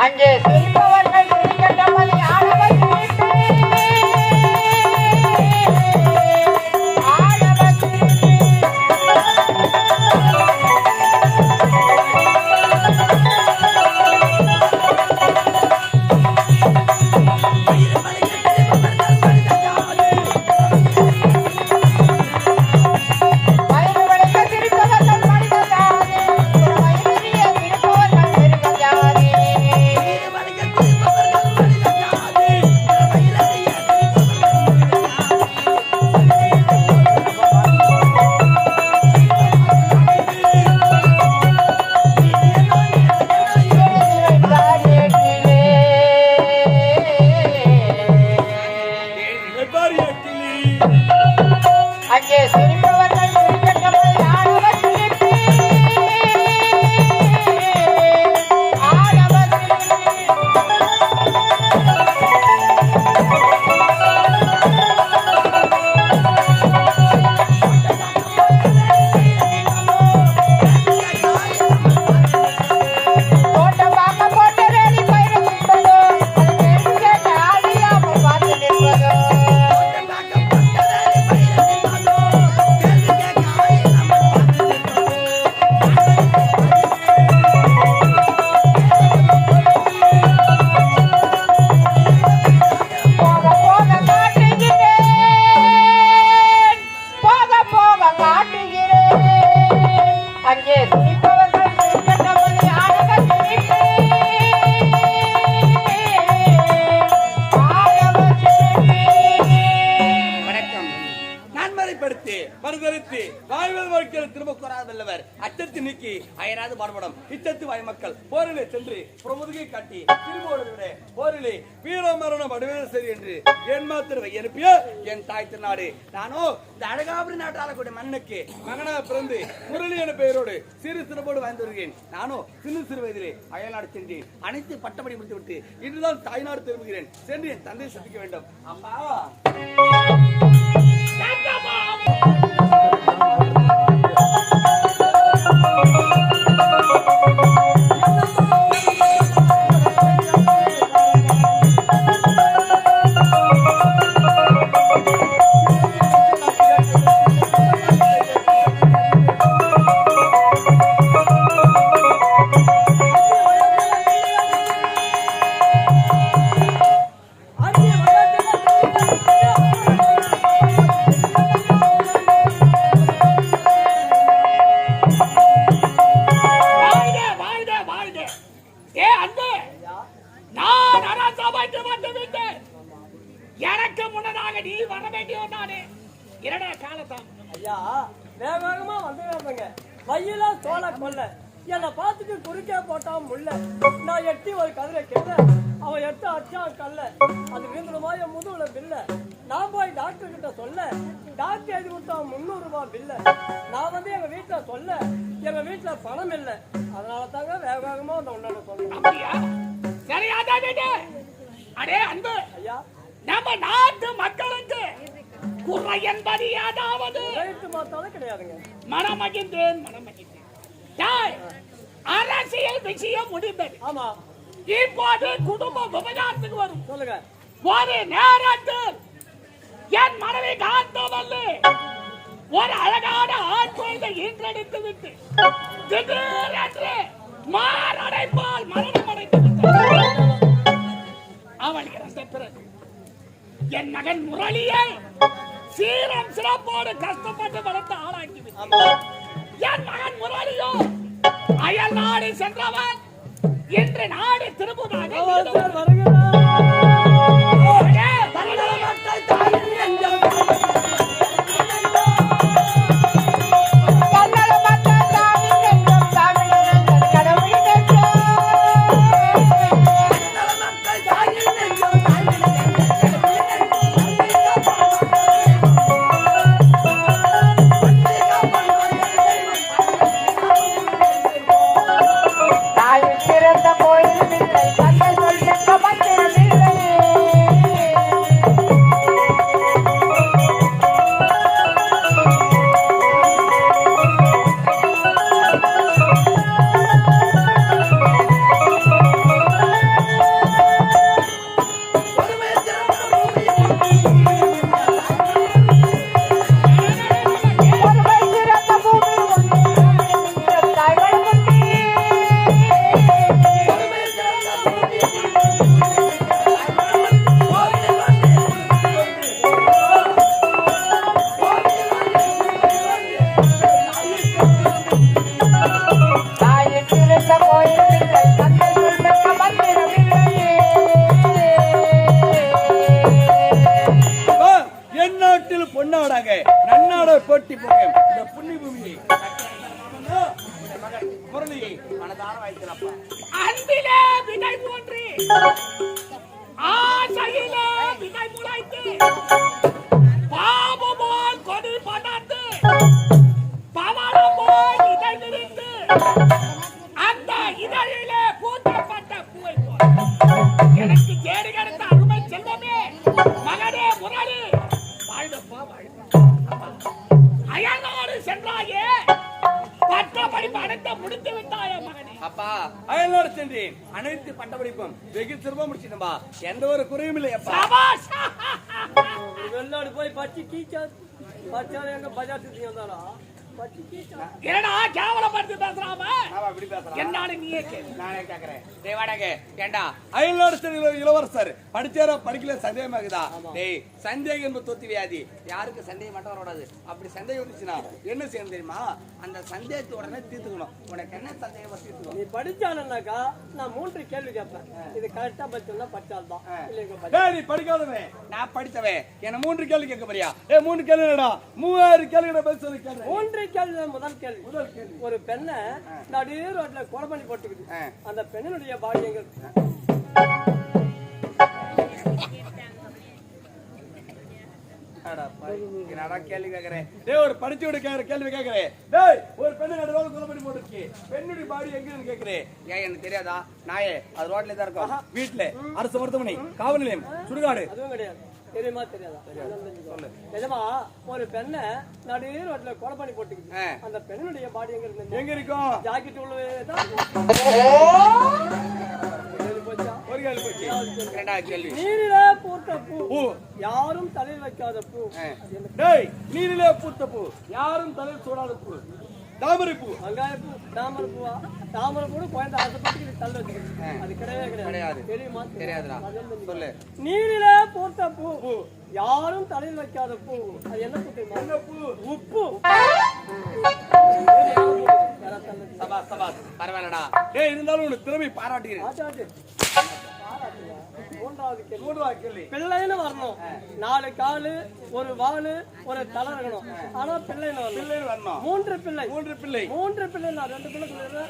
அங்கே சிரிப்பவர்கள் சிரிக்கட்டமல் ஆடவர் சிரிப்பு ஆடவர் சிரிப்பு அங்கே சிரிப்பவர்கள் சிரிக்கட்டமல் ஆடவர் சிரிப்பு ஆடவர் போட்ட பாக்க போட்ட வேலி பயிர நிற்பதோ அது கேட்டு கேட்டு ஆடியாமல் பார்த்து நிற்பதோ அங்கே சிரிப்பவர்கள் சிரிக்கட்டமல் ஆடவர் சிரிப்பு ஆடவர் சிரிப்பு. வணக்கம். நான்மறைப்படுத்தி மறுதளித்து வாழ்வது வாழ்க்கையில் திரும்ப கூறாதல்லவர் அச்சத்து நீக்கி அயராது பாடுபடும் இச்சத்து வாய் மக்கள் போரிலே சென்று பிரமுதுகை காட்டி திரும்போடு போரிலே வீரமரணம் அடைவது சரி என்று என் மாத்திரவை எழுப்பிய என் தாய் திருநாடு நானோ இந்த அழகாபுரி நாட்டு ஆளக்கூடிய மண்ணுக்கு மகனாக பிறந்து முரளி என பெயரோடு சிறு சிறப்போடு வாழ்ந்து வருகிறேன். நானோ சிறு வயதிலே அயல்நாடு சென்று அனைத்து பட்டப்படி முடித்து விட்டு இன்றுதான் தாய்நாடு திரும்புகிறேன். சென்று என் தந்தையை சந்திக்க வேண்டும். அம்மா எனக்கு முன்னதாக நீ வர வேண்டியவன் நானே. இரண்டே காலத்தான் ஐயா வேகமா வந்துங்க. வயல சோழ கொல்ல என்னை பார்த்துட்டு குறுக்கே போட்டான் முள்ள. நான் எட்டி ஒரு கதிரை கேட்ட அவன் எட்டு அச்சான் கல்ல. அது வீந்துமாய முதுகுல பில்ல. நான் போய் டாக்டர் கிட்ட சொல்ல டாக்டர் எழுதி கொடுத்தான் 300 ரூபாய் பில்ல. நான் வந்து எங்க வீட்டுல சொல்ல எங்க வீட்டுல பணம் இல்லை. அதனால தாங்க வேகமா வந்து உன்னோட சொல்றேன். சரியாதான் அடே அன்பு ஐயா நம்ம நாட்டு மக்களுக்கு குறை என்பது ஏதாவது மாத்தாலும் கிடையாதுங்க. மனமகிழ்ந்தேன். அரசியல் விஷயம் முடிந்தது. ஆமா இப்போது குடும்ப விவகாரத்துக்கு வரும். சொல்லுங்க. ஒரு நேரத்தில் என் மனைவி காந்தவல்லி ஒரு அழகான ஆண் குழந்தை ஈன்றெடுத்து விட்டு திடீரென்று மாரடைப்பால் மரணம் அடைந்து விட்டார். அவள் இறந்த பிறகு என் மகன் முரளியை சீரம் சிறப்போடு கஷ்டப்பட்டு வளர்த்து ஆளாக்கி விட்டார். என் மகன் முரளியோ அயல் நாடு சென்றவன் இன்று நாடு திரும்புவதாக கோயில் முரளியை மனதார வைக்கிறப்பா. அன்பிலே விதை போன்றி ஆசையிலே விதை முளைத்து பாவமோல் கொடி படர்ந்து பவளமோல் இதை விரித்து அந்த இதழிலே பூத்தப்பட்ட பூவை போல் எனக்கு தேடி கிடைத்த அருமை செல்வமே மகனே முரளி வாழ்ந்தப்பா அயல்நாடு சென்றாயே பட்ட படிப்பு அனைத்து முடித்து விட்டாயே மகனே. அப்பா அயல்நாடு சென்றேன். அனைத்து பட்டப்படிப்பும் வெகு சிறப்பா முடிச்சிட்டா. எந்த ஒரு குறையும் இல்லை அப்பா. சபாஷ். வெளிநாடு போய் பச்சி கீச்சா பச்சாரு எங்க பஜார் சுத்தி வந்தாரா பச்சி கீச்சா என்னடா கேவலப்படுத்தி பேசுறாம நான் அப்படி பேசுறேன். என்னாடு நீயே கேளு. நானே கேக்குறேன். டேய் வாடகை ஏண்டா அயல்நாடு சென்ற இளவரசர் படிச்சாரா படிக்கல சந்தேகமாகுதா? டேய் சந்தேகம் என்பது தொத்து வியாதி. யாருக்கு சந்தேகம் மட்டும் வரக்கூடாது. அப்படி சந்தேகம் வந்துச்சுன்னா என்ன செய்யணும் தெரியுமா? அந்த சந்தேகத்தை உடனே தீர்த்துக்கணும். உனக்கு என்ன சந்தேகம் தீர்த்துக்கணும். நீ படிச்சானாக்கா நான் 3 கேள்வி கேட்பேன். இது கரெக்டா படிச்சா பச்சால் தான் இல்லைங்க. டேய் நீ படிக்காதவன் நான் படிச்சவன். என்ன 3 கேள்வி கேட்க போறியா? 3 கேள்வி என்னடா? 3000 கேள்வி பதில் சொல்லி கேக்குறேன். 3 கேள்வி தான் முதல் கேள்வி. ஒரு பெண்ணை நடு ரோட்ல கொலை பண்ணி போட்டுக்குது. அந்த பெண்ணினுடைய பாடி எங்க இருக்கு? கேள்வி கேக்குறேன். டேய் ஒரு படிச்சோட கேள்வி கேக்குறேன். டேய் ஒரு பெண்ணு நடு ரோட்ல கொலை பண்ணி போட்டுருக்கு. பெண்ணுடைய பாடி எங்கன்னு கேக்குறேன். ஏன் எனக்கு தெரியாதா? நாயே அது ரோட்ல தான் இருக்கும். வீட்டுல அரசு மருத்துவமனை காவல் நிலையம் சுடுகாடு அதுவும் கிடையாது. தெரியுமா தெரியாதா? நிஜமா ஒரு பெண்ணை நடு ரோட்ல கொலை பண்ணி போட்டுக்குது. அந்த பெண்ணுடைய பாடி எங்க இருக்கு? எங்க இருக்கும்? ஜாக்கெட் உள்ளவே ஒரு கேள்வி போச்சு. இரண்டாவது கேள்வி. நீரிலே பூத்த பூ யாரும் தலையில் வைக்காத பூ. டேய் நீரிலே பூத்த பூ யாரும் தலையில் சூடாத பூ தாமரை பூ. வெங்காய பூ தாமரை பூவா? தாமரை பூ குழந்தை ஆசைப்பட்டு தள்ள வச்சுக்கிது. அது கிடையவே கிடையாது. தெரியுமா? தெரியாதுடா. சொல்லு. நீரிலே பூத்த பூ யாரும் தலையில் வைக்காத பூ. அது என்ன பூ தெரியுமா? என்ன பூ? உப்பு. சபாஸ் சபாஸ் பரவாயில்லடா. டேய் இருந்தாலும் உனக்கு திறமை பாராட்டுகிறேன். மூன்றாவது கேள்வி. பிள்ளைன்னு வரணும். 4 காலு ஒரு வாலு ஒரு தலை இருக்கணும். ஆனா பிள்ளைன்னு வரணும். 3 பிள்ளை. 3 பிள்ளை நான் 2 பிள்ளை சொல்லிடுறேன்.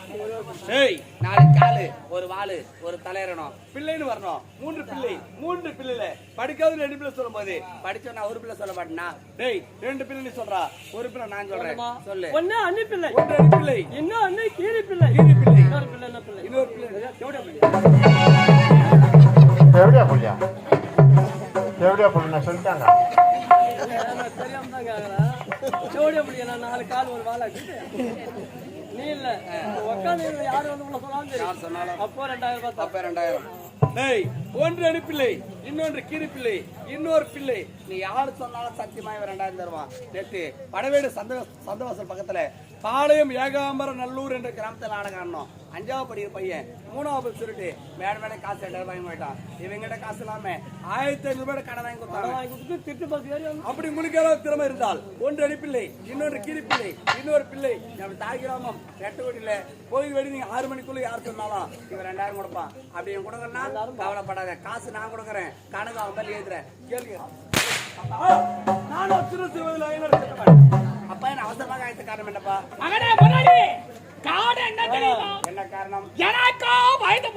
டேய் 4 காலு ஒரு வாலு ஒரு தலை இருக்கணும். பிள்ளைன்னு வரணும். 3 பிள்ளைல படிக்காத 2 பிள்ளை சொல்லும்போது படிச்சவனா ஒரு பிள்ளை சொல்ல மாட்டேனா? டேய் 2 பிள்ளை நீ சொல்றா. ஒரு பிள்ளை நான் சொல்றேன். சொல்லு. ஒண்ணு அன்னி பிள்ளை. ஒன்று அன்னி பிள்ளை. இன்னும் அன்னி கீரி பிள்ளை. இன்னொரு பிள்ளை என்ன பிள்ளை? இன்னொரு பிள்ளை எவ்வளவு பிள்ளை? எவ்வளோ புள்ளியா எவ்வளோ புள்ளி நான் சொல்லிட்டாங்க. தெரியாம தான் கேக்குறேன். ஜோடியா புள்ளியா? நான் 4 கால் ஒரு வாழை நீ இல்ல உட்காந்து யாரு வந்து உள்ள சொன்னாலும் சரி. சொன்னாலும் அப்போ 2000 ரூபாய். அப்ப 2000. டேய் ஒன்று அணி பிள்ளை இன்னொன்று கீரி பிள்ளை இன்னொரு பிள்ளை நீ யாரு சொன்னாலும் சத்தியமா 2000 தருவான். நேற்று படவேடு சந்தவாசல் பக்கத்துல பாளையம் ஏகாம்பர நல்லூர் என்ற கிராமத்தில் நாடகம் ஆடணும். 5வது படிக்கிற பையன் 3வது சுருட்டு மேட காசு 2000 வாங்கி போயிட்டான். இவங்கிட்ட காசு இல்லாம 1500 ரூபாய் கடை வாங்கி கொடுத்தாங்க. திட்டு பஸ் ஏறி அப்படி உங்களுக்கு ஏதாவது திறமை இருந்தால் ஒன்று அடிப்பிள்ளை இன்னொன்று கீரி பிள்ளை இன்னொரு பிள்ளை நம்ம தாய் கிராமம் ரெட்டகுடியில கோயில் வெடி நீங்க 6 மணிக்குள்ள யார் சொன்னாலும் இவன் 2000 கொடுப்பான். அப்படி கொடுக்கறனா கவலைப்படாத. காசு நான் கொடுக்கறேன். கணக்கு அவன் மேல எழுதுறேன். கேளுங்க. நானும் சிறு அப்பா என்ன அவசரமாக ஆயத்த காரணம் என்னப்பா? மகனே முன்னாடி காடு என்ன தெரியுமா? என்ன காரணம்? எனக்கோ வயது